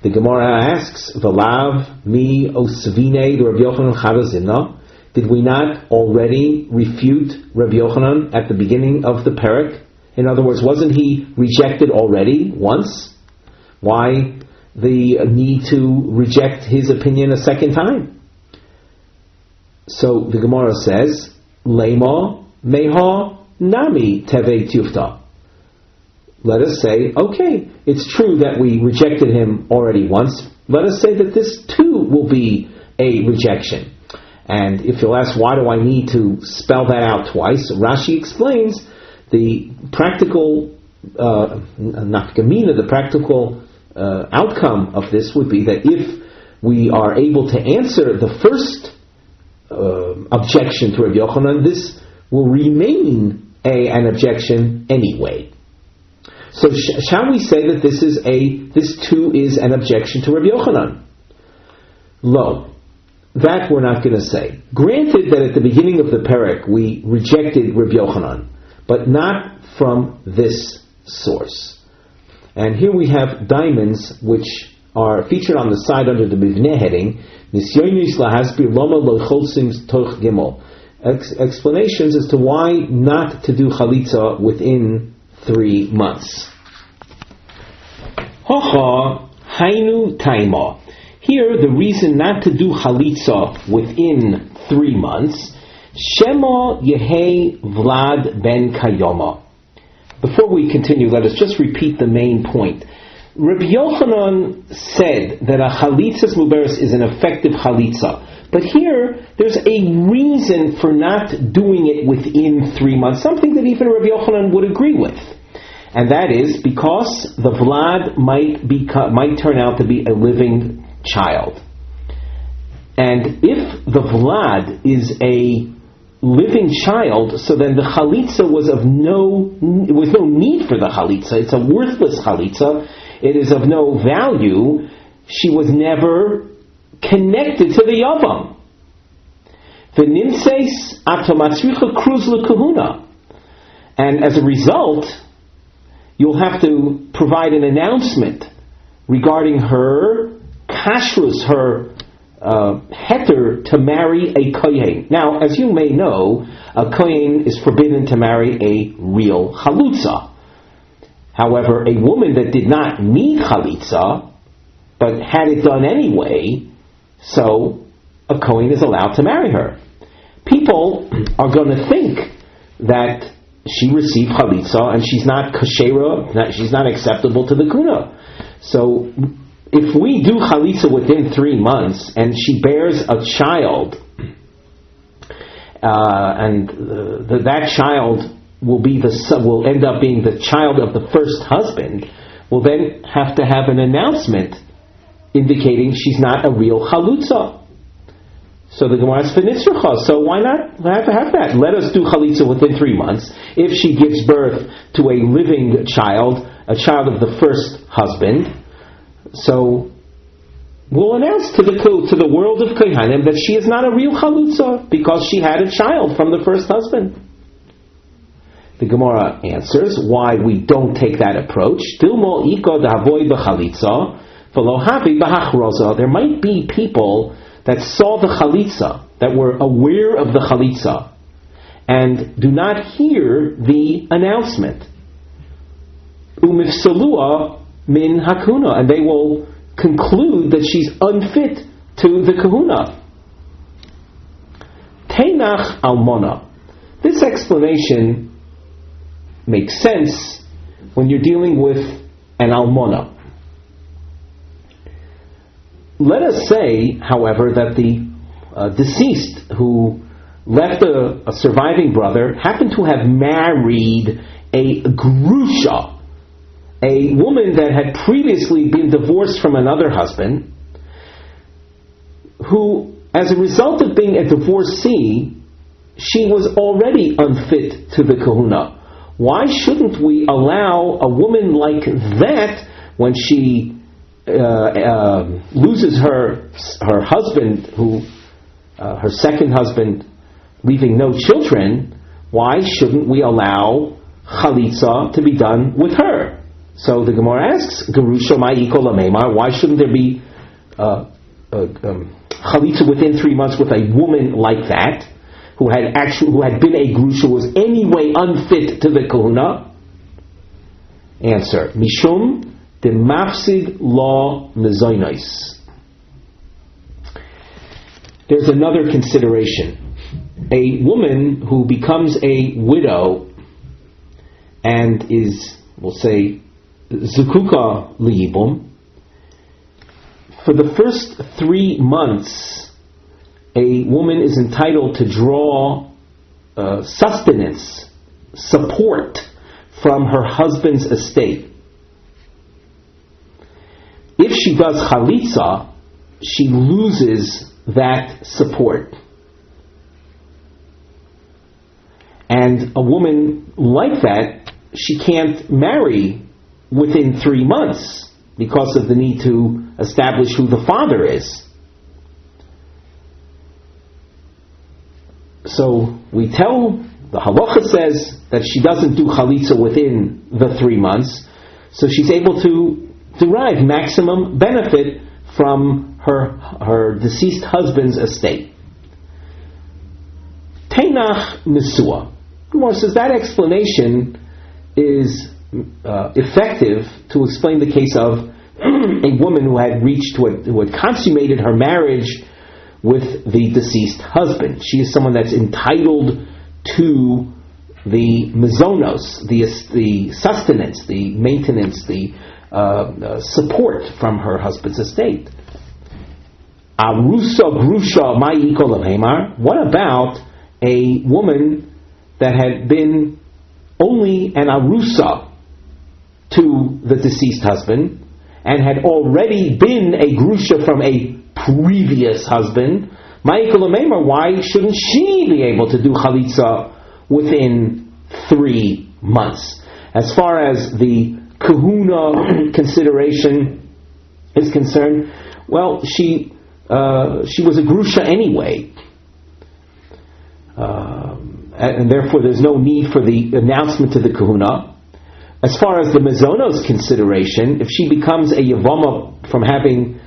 The Gemara asks, V'lav mi osvine Rabbi Yochanan charazimna. Did we not already refute Rabbi Yochanan at the beginning of the parak? In other words, wasn't he rejected already once? Why the need to reject his opinion a second time? So the Gemara says, Lema meha nami teve tiyufta. Let us say, okay, it's true that we rejected him already once. Let us say that this too will be a rejection. And if you'll ask, why do I need to spell that out twice? Rashi explains the practical nafkamina, the practical outcome of this would be that if we are able to answer the first objection to Rabbi Yochanan, this will remain an objection anyway. So shall we say that this too is an objection to Rabbi Yochanan? Lo. That we're not going to say. Granted that at the beginning of the parak we rejected Rabbi Yochanan, but not from this source. And here we have diamonds which are featured on the side under the Mivneh heading, explanations as to why not to do chalitza within 3 months. Hocha hainu taima. Here, the reason not to do chalitza within 3 months, Shema Yehei Vlad ben Kayoma. Before we continue, let us just repeat the main point. Rabbi Yochanan said that a chalitzas muberes is an effective chalitza, but here there's a reason for not doing it within 3 months, something that even Rabbi Yochanan would agree with. And that is because the Vlad might turn out to be a living child. And if the Vlad is a living child, so then the chalitza was no need for the chalitza. It's a worthless chalitza. It is of no value. She was never connected to the Yavam. V'nimseis atomatzricha kruz lekahuna. And as a result, you'll have to provide an announcement regarding her kashrus, her heter to marry a kohen. Now, as you may know, a kohen is forbidden to marry a real chalutza. However, a woman that did not need chalitza, but had it done anyway, so a kohen is allowed to marry her. People are going to think that she received chalitza and she's not kashera, she's not acceptable to the kuna. So if we do chalitza within 3 months and she bears a child, and that child will end up being the child of the first husband, we'll then have to have an announcement indicating she's not a real chalutza. So the Gemara asks, so why not have that? Let us do chalitza within 3 months. If she gives birth to a living child, a child of the first husband, so we'll announce to the world of Kohanim that she is not a real chalutza because she had a child from the first husband. The Gemara answers why we don't take that approach. There might be people that saw the chalitza, that were aware of the chalitza, and do not hear the announcement. Umifsalua min hakuna, and they will conclude that she's unfit to the kahuna. Teinach almona. This explanation makes sense when you're dealing with an almona. Let us say, however, that the deceased who left a surviving brother happened to have married a grusha, a woman that had previously been divorced from another husband, who, as a result of being a divorcee, she was already unfit to the kahuna. Why shouldn't we allow a woman like that, when she loses her husband, her second husband, leaving no children, why shouldn't we allow chalitza to be done with her? So the Gemara asks, Gerusha ma'iko lamemar, why shouldn't there be chalitza within 3 months with a woman like that, who had been a grusha, was anyway unfit to the kahuna? Answer: Mishum de mafsid law mezoinos. There's another consideration. A woman who becomes a widow and is, we'll say, zukuka liyibum, for the first 3 months, a woman is entitled to draw sustenance, support from her husband's estate. If she does chalitza, she loses that support. And a woman like that, she can't marry within 3 months because of the need to establish who the father is. So we tell, the halacha says that she doesn't do chalitza within the 3 months, so she's able to derive maximum benefit from her deceased husband's estate. Teinach nisua. Gemara says that explanation is effective to explain the case of a woman who had consummated her marriage with the deceased husband. She is someone that's entitled to the mezonos, the sustenance, the maintenance, the support from her husband's estate. Arusa grusha ma'iko lamemar. What about a woman that had been only an arusa to the deceased husband and had already been a grusha from a previous husband? Ma'iko lamemar, why shouldn't she be able to do chalitza within 3 months? As far as the kahuna consideration is concerned, well, she was a grusha anyway, and therefore there's no need for the announcement to the kahuna. As far as the mezonos consideration, if she becomes a Yevamos from having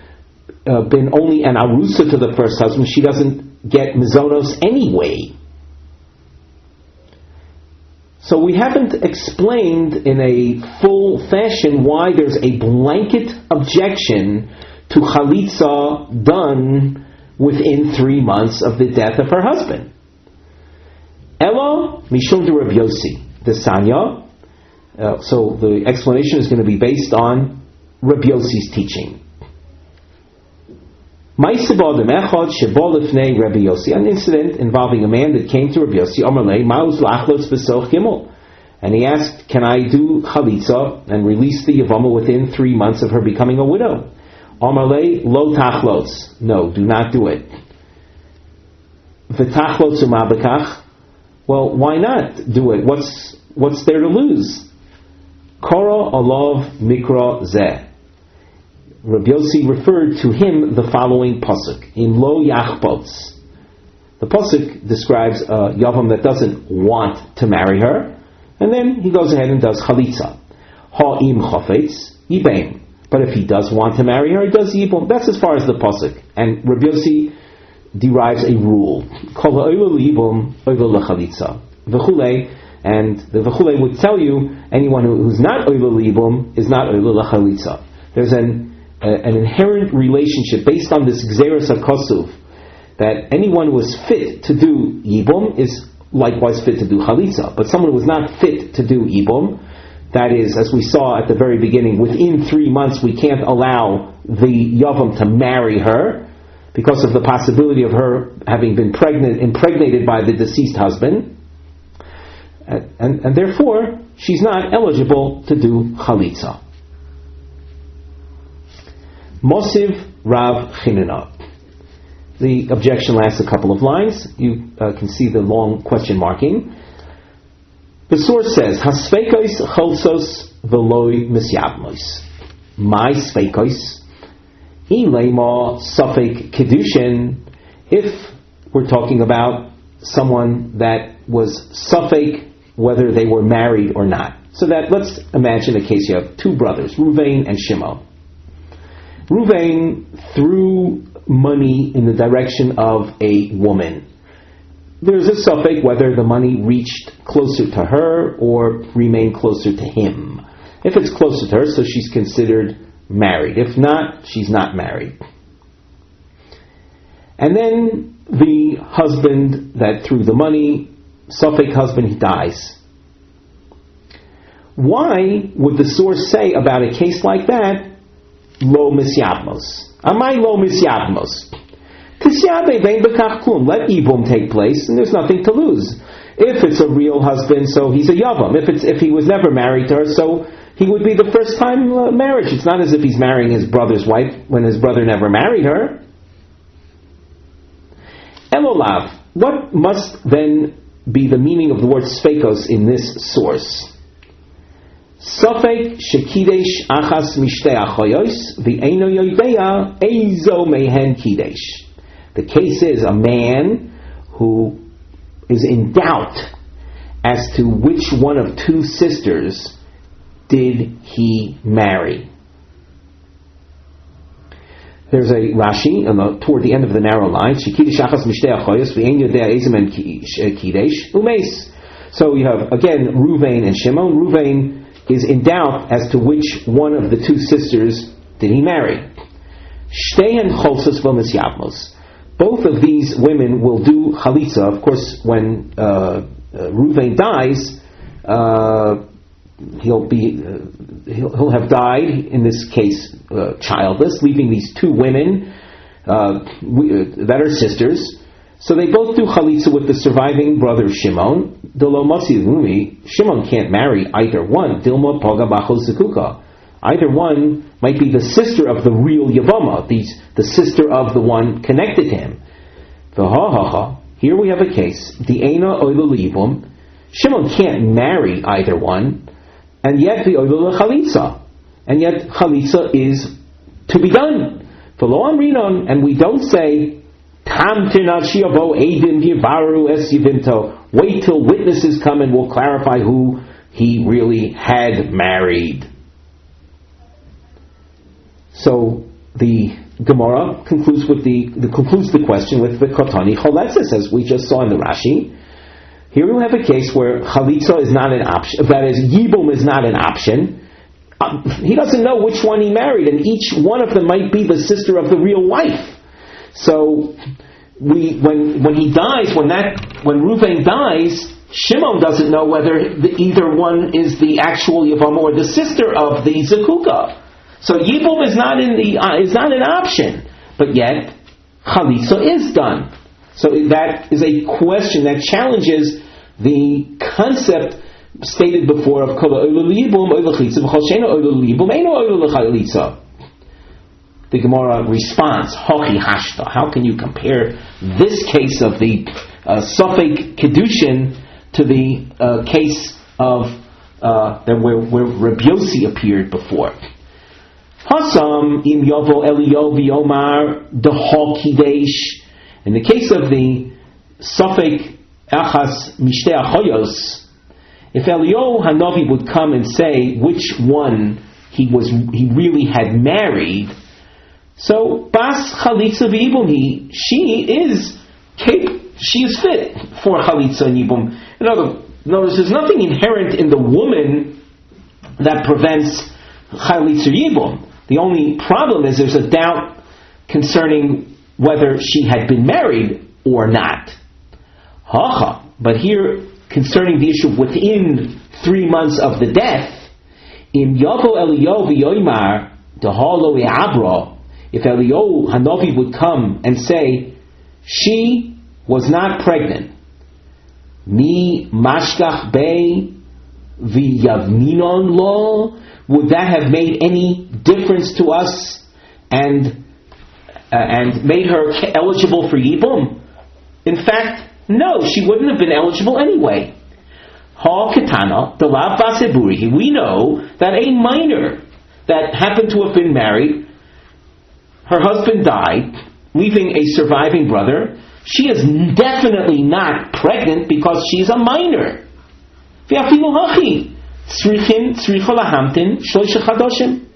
been only an arusa to the first husband, she doesn't get mezonos anyway. So we haven't explained in a full fashion why there's a blanket objection to chalitza done within 3 months of the death of her husband. Ella mishum de Rav Yossi de Sanya. So the explanation is going to be based on Rav Yossi's teaching. An incident involving a man that came to Rav Yossi, and he asked, can I do chalitza and release the Yevamos within 3 months of her becoming a widow? Amarle lo tachlos. No, do not do it. v'tachlo tzuma b'kach. Well, why not do it? What's there to lose? Kora alav mikra zeh. Rabbi Yossi referred to him the following pasuk in Lo Yachpots. The pasuk describes a yavam that doesn't want to marry her, and then he goes ahead and does chalitza. Ha'im chafetz yibeim. But if he does want to marry her, he does yibum. That's as far as the pasuk. And Rabbi Yossi derives a rule. Kol ha'oila yibum oila lechalitza. V'chulei. And the v'chulei would tell you anyone who's not oila yibum is not oila lechalitza. There's an inherent relationship based on this gzeras hakosuv that anyone who was fit to do yibum is likewise fit to do chalitza. But someone who was not fit to do yibum, that is, as we saw at the very beginning, within 3 months we can't allow the yavam to marry her because of the possibility of her having been impregnated by the deceased husband, and therefore she's not eligible to do chalitza. Mosiv Rav Chinina. The objection lasts a couple of lines. You can see the long question marking. The source says, Hasfeikos cholsos veloi misyabmos. My sveikos, ilema safek kedushin. If we're talking about someone that was safek, whether they were married or not. So that, let's imagine a case you have two brothers, Ruvain and Shimon. Ruvain threw money in the direction of a woman. There's a suffix whether the money reached closer to her or remained closer to him. If it's closer to her, so she's considered married. If not, she's not married. And then the husband that threw the money, suffix husband, he dies. Why would the source say about a case like that, lo misyabmos? Amai lo misyabmos. Let yibum take place, and there's nothing to lose. If it's a real husband, so he's a yavam. If he was never married to her, so he would be the first time marriage. It's not as if he's marrying his brother's wife when his brother never married her. Elolav. What must then be the meaning of the word sfeikos in this source? Safek shekidesh achas mishtei achoyos v'eino yodeya eizo mehen kidesh. The case is a man who is in doubt as to which one of two sisters did he marry. There's a Rashi toward the end of the narrow line. So you have again Ruvain and Shimon. Ruvain is in doubt as to which one of the two sisters did he marry. Shtehen cholsos v'misyabmos. Both of these women will do chalitza. Of course, when Ruvain dies, he'll have died, in this case, childless, leaving these two women that are sisters. So they both do chalitza with the surviving brother Shimon. Shimon can't marry either one. Dilma paga bachol zekuka. Either one might be the sister of the real Yevama, the sister of the one connected to him. Here we have a case. The Eina oila libum. Shimon can't marry either one, and yet the oila chalitza. And yet chalitza is to be done. And we don't say, wait till witnesses come and we'll clarify who he really had married. So the Gemara concludes the question with the kotani choletzes, as we just saw in the Rashi. Here we have a case where chalitza is not an option. That is, yibum is not an option. He doesn't know which one he married, and each one of them might be the sister of the real wife. So when he dies, when Ruvain dies, Shimon doesn't know whether either one is the actual Yevama or the sister of the Zekuka. So Yibum is not an option, but yet Chalitza is done. So that is a question that challenges the concept stated before of Kol Oila Yibum Oila Chalitza V'Chol She'eino Oila Yibum Eino Oila Chalitza. the Gemara responds, Hochi Hashta. How can you compare this case of the Safek Kedushin to the case of where Rabbi Yossi appeared before? Hasam im Yovo Elio v'Yomar deho kidesh. In the case of the Safek Achas Mishtei Achoyos, if Elio Hanavi would come and say which one he really had married, so Bas Chalitza v'Yibum, she is fit for Chalitza and Yibum. In other words, there's nothing inherent in the woman that prevents Chalitza Yibum. The only problem is there's a doubt concerning whether she had been married or not. Hacha. But here, concerning the issue within 3 months of the death, Im Yavo Elio v'Yoymar dehalo e'abra, if Elio Hanavi would come and say she was not pregnant, mi mashkach bei v'yavminon lo, would that have made any difference to us and made her eligible for Yibum? In fact, no, she wouldn't have been eligible anyway. Ha ketana delav baseburi. We know that a minor that happened to have been married, her husband died, leaving a surviving brother. She is definitely not pregnant because she's a minor. V'afilu hachi tzricha lahamtin shloisha chadoshim.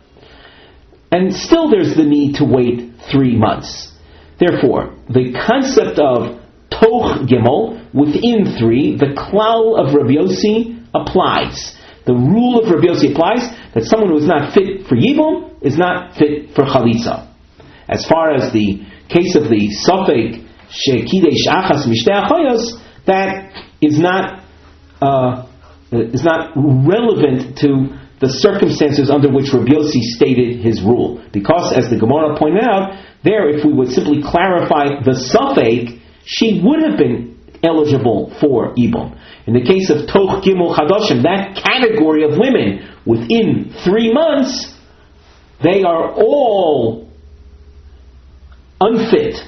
And still there's the need to wait 3 months. Therefore, the concept of toch gimel, within 3, the klal of Rabbi Yossi applies. The rule of Rabbi Yossi applies that someone who is not fit for Yibum is not fit for Chalitza. As far as the case of the Safek Shekidesh Achas Mishtei Achoyos, that is not relevant to the circumstances under which Rabbi Yossi stated his rule. Because, as the Gemara pointed out, there, if we would simply clarify the Safek, she would have been eligible for Yibum. In the case of Toch Gimel Chadoshim, that category of women, within 3 months, they are all unfit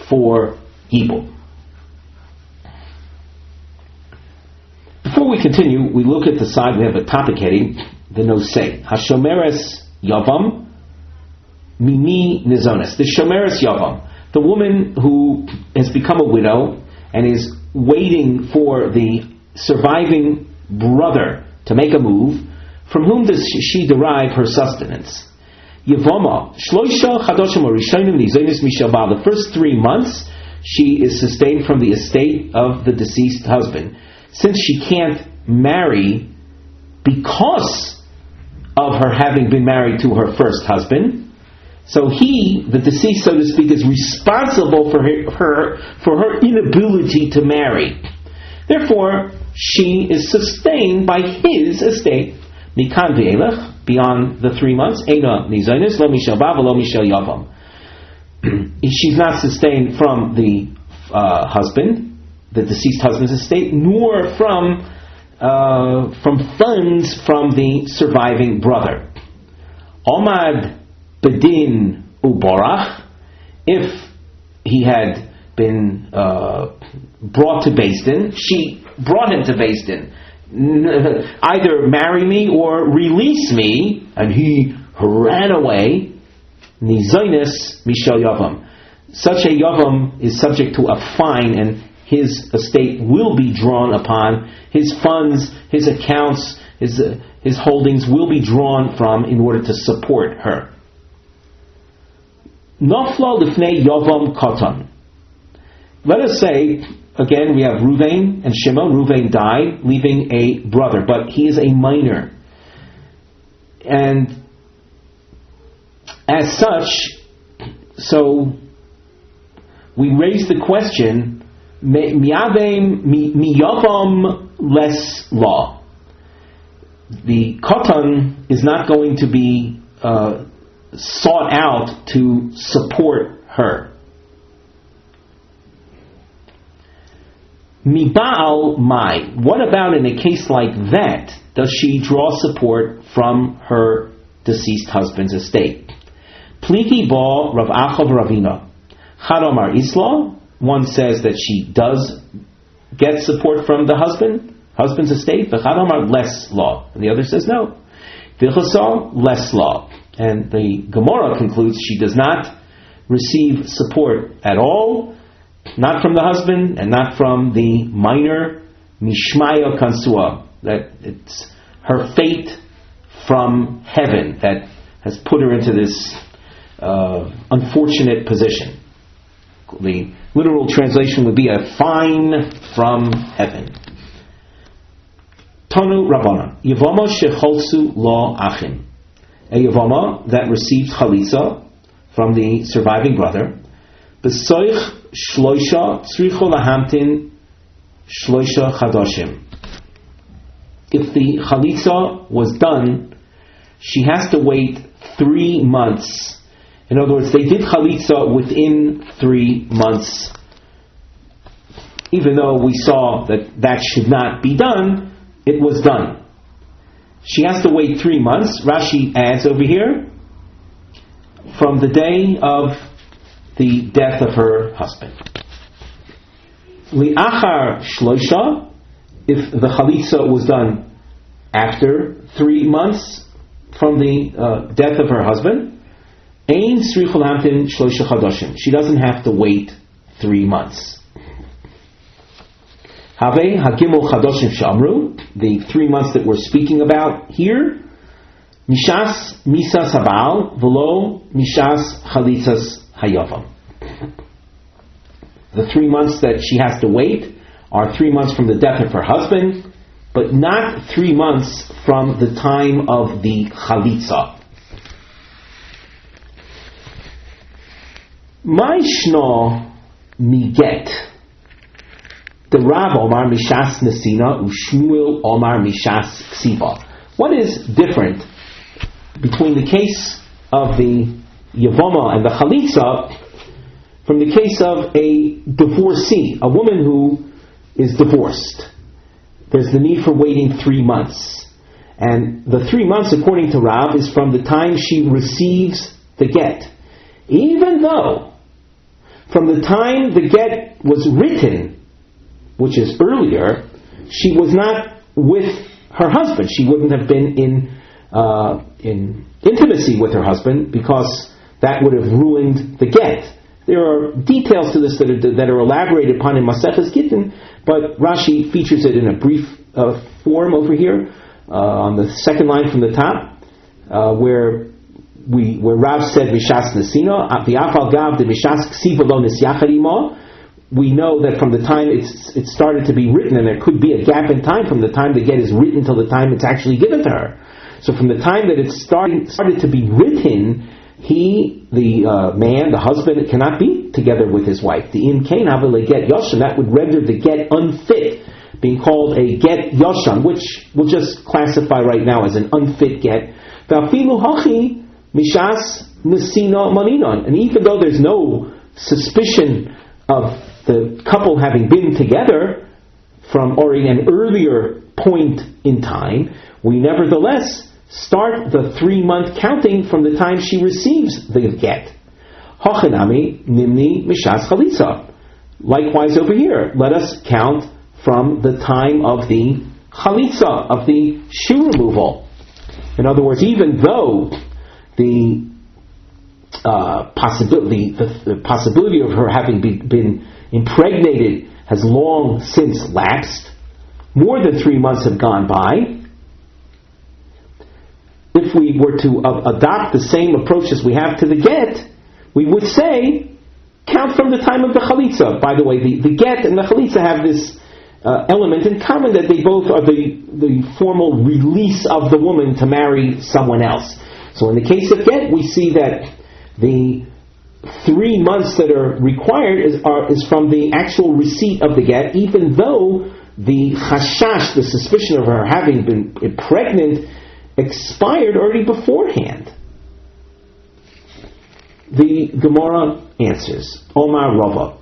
for Yibum. Before we continue, we look at the side, we have a topic heading, the Nosei. Hashomeres Yavam Mimi Nizones. The Shomeres Yavam, the woman who has become a widow and is waiting for the surviving brother to make a move, from whom does she derive her sustenance? Yevamos Shloisha Chadoshim Orishonim Nizones Mishabal. The first 3 months she is sustained from the estate of the deceased husband. Since she can't marry because of her having been married to her first husband, so he, the deceased, so to speak, is responsible for her inability to marry. Therefore, she is sustained by his estate. Mikan v'elech, beyond the 3 months, Eina nizonis, lo mishel ba v'lo mishel yavam. She's not sustained from the husband, the deceased husband's estate, nor from funds from the surviving brother. Omad bedin uborach, if he had been brought to Beis Din, she brought him to Beis Din. Either marry me or release me, and he ran away. Nizonis mishel yavam. Such a yavam is subject to a fine, and his estate will be drawn upon. His funds, his accounts, his holdings will be drawn from in order to support her. Nafla lifnei yavam katan. Let us say, again, we have Ruvain and Shimon. Ruvain died, leaving a brother, but he is a minor. And as such, so we raise the question, miyavam less law. The katan is not going to be sought out to support her. Miba'al mai. What about in a case like that? Does she draw support from her deceased husband's estate? Pliki ba Rav Achav Ravina. Chadamar Isla. One says that she does get support from the husband's estate. The Chadamar less law. And the other says no. Vichasa less law. And the Gemara concludes she does not receive support at all, not from the husband and not from the minor Mishmaya Kansua. That it's her fate from heaven that has put her into this unfortunate position. The literal translation would be a fine from heaven. Tanu Rabbana. Yevamos shecholsu lo achim. A Yevama that receives chalitza from the surviving brother. B'soich shloisha tzricho lahamtin shloisha chadashim. If the chalitza was done, she has to wait 3 months. In other words, they did chalitza within 3 months. Even though we saw that should not be done, it was done. She has to wait 3 months. Rashi adds over here, from the day of the death of her husband. Li'achar shloisha, if the chalitza was done after 3 months from the death of her husband, ein tzricha lahamtin shloisha chadashim. She doesn't have to wait 3 months. Have hagimel chadashim shamru, the 3 months that we're speaking about here, mishas misas habal v'lo mishas chalitzas hayavam. The 3 months that she has to wait are 3 months from the death of her husband, but not 3 months from the time of the chalitza. Maishna miget. The Rav Omar Mishas Nesina Ushmuel Omar Mishas Ksiva. What is different between the case of the Yevama and the Chalitza from the case of a divorcee, a woman who is divorced? There's the need for waiting 3 months. And the 3 months, according to Rav, is from the time she receives the get. Even though from the time the get was written, which is earlier, she was not with her husband. She wouldn't have been in intimacy with her husband because that would have ruined the get. There are details to this that are elaborated upon in Maseches Gittin, but Rashi features it in a brief form over here on the second line from the top, where Rav said Mishas Nesina, V'afal gav de Mishas Ksiva lo nisyacharima. We know that from the time it started to be written, and there could be a gap in time from the time the get is written till the time it's actually given to her. So from the time that it started to be written, the man, the husband, cannot be together with his wife. The im kain havele get yoshan, that would render the get unfit, being called a get yoshan, which we'll just classify right now as an unfit get. V'afilu hachi mishas nesina maninon, and even though there's no suspicion of the couple having been together from an earlier point in time, we nevertheless start the 3 month counting from the time she receives the get. Hachanami nimni mishas chalitza. Likewise over here, let us count from the time of the chalitza, of the shoe removal. In other words, even though the possibility of her having been impregnated has long since lapsed, more than 3 months have gone by. If we were to adopt the same approach as we have to the get, we would say, count from the time of the chalitza. By the way, the get and the chalitza have this element in common, that they both are the formal release of the woman to marry someone else. So in the case of get, we see that the 3 months that are required is from the actual receipt of the get, even though the chashash, the suspicion of her having been pregnant, expired already beforehand. The Gemara answers, Omar Rava.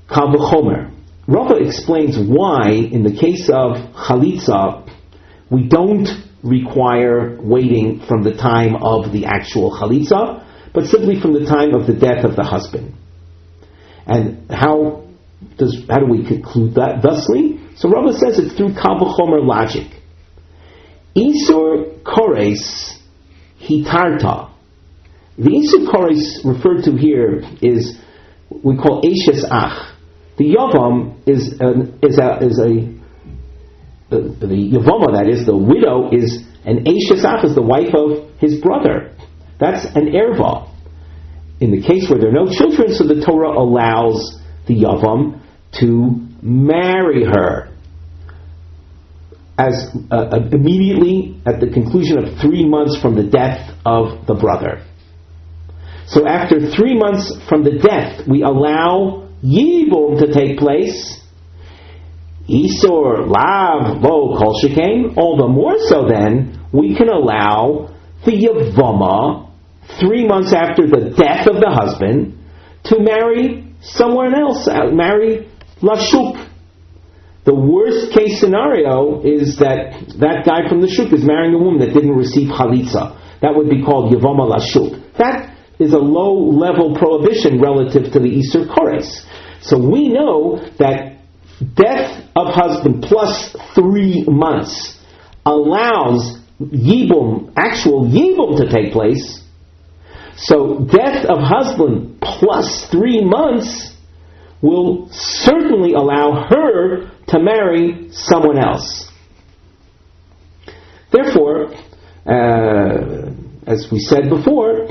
Kal v'chomer. Rava explains why, in the case of chalitza, we don't require waiting from the time of the actual chalitza, but simply from the time of the death of the husband. And how do we conclude that thusly? So Rava says it's through kal v'chomer logic. Isur kores hitarta. The isur kores referred to here is we call eshes ach. The yavam the Yevama, that is, the widow, is an eshes ach, is the wife of his brother. That's an erva. In the case where there are no children, so the Torah allows the yavam to marry her as immediately at the conclusion of 3 months from the death of the brother. So after 3 months from the death, we allow yibum to take place. Isur lav lo kol shekain. All the more so then, we can allow the yevama 3 months after the death of the husband to marry someone else, marry lashuk. The worst case scenario is that guy from the shuk is marrying a woman that didn't receive chalitza. That would be called yevama lashuk. That is a low-level prohibition relative to the Isur Kores. So we know that death of husband plus 3 months allows yibum, actual yibum, to take place. So death of husband plus 3 months will certainly allow her to marry someone else. Therefore, as we said before,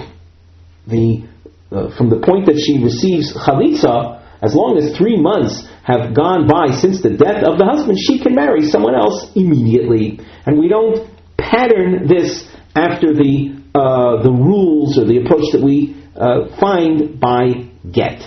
from the point that she receives chalitza, as long as 3 months have gone by since the death of the husband, she can marry someone else immediately. And we don't pattern this after the rules or the approach that we find by get.